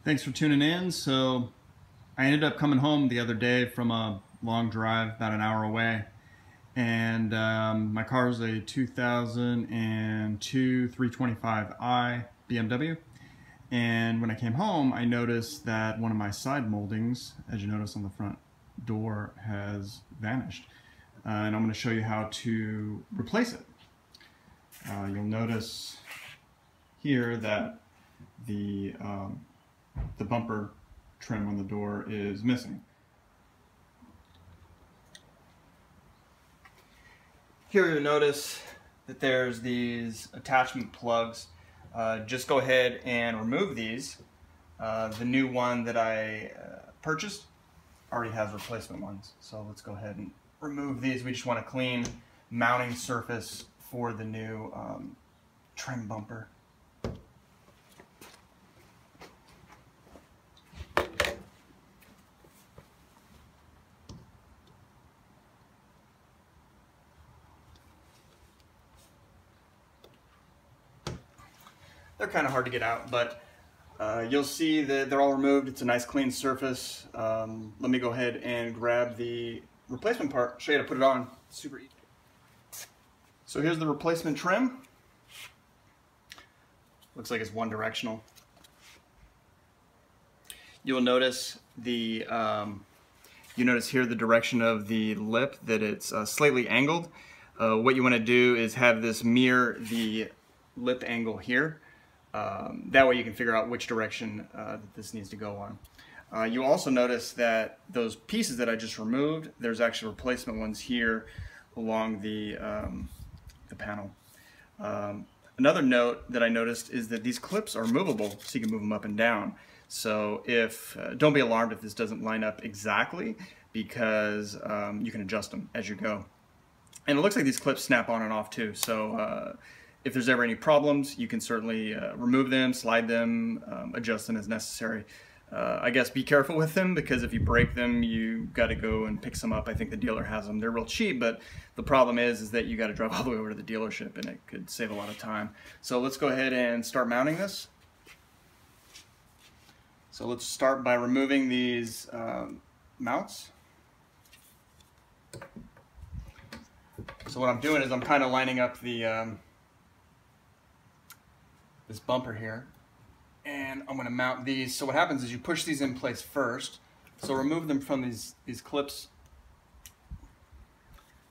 Thanks for tuning in. So I ended up coming home the other day from a long drive, about an hour away, and my car is a 2002 325i BMW. And when I came home, I noticed that one of my side moldings, as you notice on the front door, has vanished. And I'm going to show you how to replace it. You'll notice here that the bumper trim on the door is missing. Here you'll notice that there's these attachment plugs. Just go ahead and remove these. The new one that I purchased already has replacement ones, so let's go ahead and remove these. We just want a clean mounting surface for the new trim bumper. They're kind of hard to get out, but you'll see that they're all removed. It's a nice clean surface. Let me go ahead and grab the replacement part, show you how to put it on. It's super easy. So here's the replacement trim. Looks like it's one directional. You'll notice the you notice here the direction of the lip, that it's slightly angled. What you want to do is have this mirror the lip angle here. That way you can figure out which direction that this needs to go on. You also notice that those pieces that I just removed, there's actually replacement ones here along the panel. Another note that I noticed is that these clips are movable, so you can move them up and down. So don't be alarmed if this doesn't line up exactly, because you can adjust them as you go. And it looks like these clips snap on and off too, so if there's ever any problems, you can certainly remove them, slide them, adjust them as necessary. I guess be careful with them, because if you break them, you got to go and pick some up. I think the dealer has them. They're real cheap, but the problem is that you got to drive all the way over to the dealership, and it could save a lot of time. So let's go ahead and start mounting this. So let's start by removing these mounts. So what I'm doing is I'm kind of lining up the this bumper here, and I'm going to mount these. So what happens is you push these in place first, so remove them from these clips,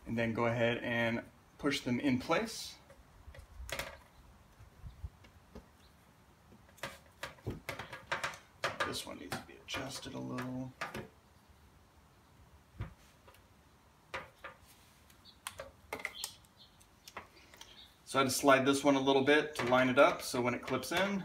and then go ahead and push them in place. This one needs to be adjusted a little. So I had to slide this one a little bit to line it up, so when it clips in,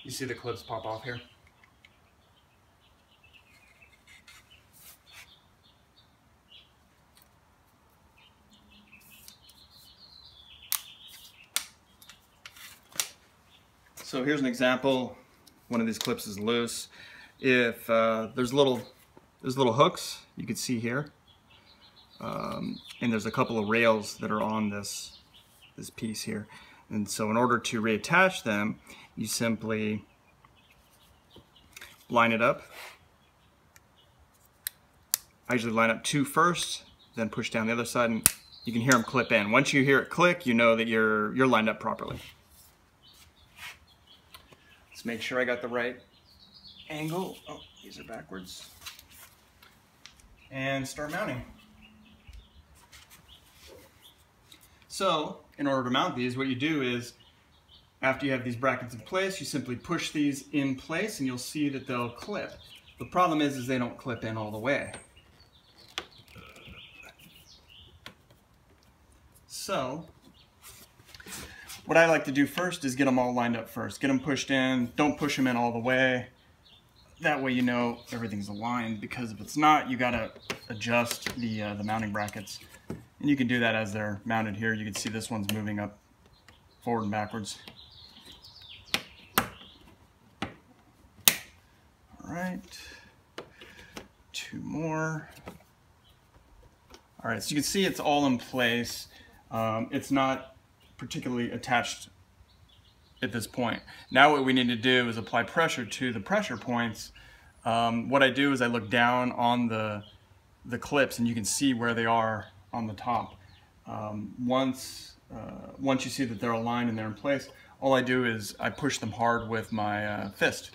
you see the clips pop off here. So here's an example. One of these clips is loose. If there's little hooks you can see here, and there's a couple of rails that are on this piece here. And so in order to reattach them, you simply line it up. I usually line up two first, then push down the other side, and you can hear them clip in. Once you hear it click, you know that you're lined up properly. Let's make sure I got the right angle. Oh, these are backwards. And start mounting. So, in order to mount these, what you do is, after you have these brackets in place, you simply push these in place and you'll see that they'll clip. The problem is they don't clip in all the way. So what I like to do first is get them all lined up first. Get them pushed in. Don't push them in all the way. That way you know everything's aligned, because if it's not, you gotta adjust the mounting brackets. And you can do that as they're mounted here. You can see this one's moving up forward and backwards. All right, 2 more. All right, so you can see it's all in place. It's not particularly attached at this point. Now what we need to do is apply pressure to the pressure points. What I do is I look down on the clips, and you can see where they are on the top. Once you see that they're aligned and they're in place, all I do is I push them hard with my fist.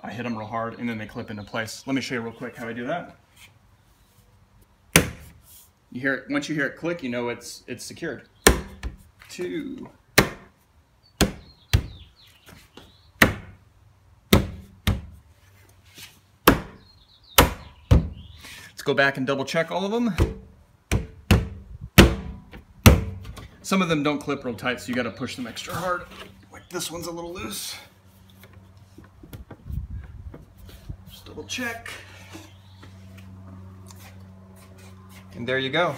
I hit them real hard, and then they clip into place. Let me show you real quick how I do that. You hear it, once you hear it click, you know it's secured. 2. Let's go back and double check all of them. Some of them don't clip real tight, so you got to push them extra hard. Like this one's a little loose. Just double check. And there you go.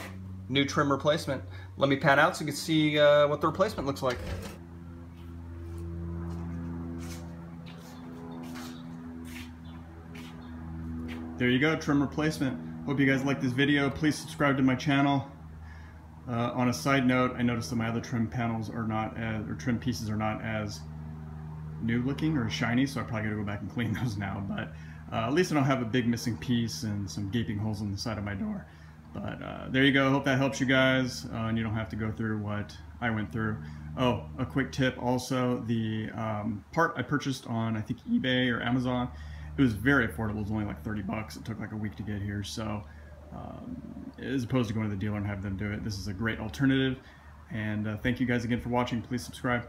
New trim replacement. Let me pan out so you can see what the replacement looks like. There you go, trim replacement. Hope you guys like this video. Please subscribe to my channel. On a side note, I noticed that my other trim panels are not as, or trim pieces are not as new looking or shiny, so I probably gotta go back and clean those now. But at least I don't have a big missing piece and some gaping holes on the side of my door. But there you go. Hope that helps you guys, and you don't have to go through what I went through. Oh, a quick tip also, the part I purchased on, I think, eBay or Amazon, it was very affordable. It was only like 30 bucks. It took like a week to get here. So as opposed to going to the dealer and have them do it, this is a great alternative. And thank you guys again for watching. Please subscribe.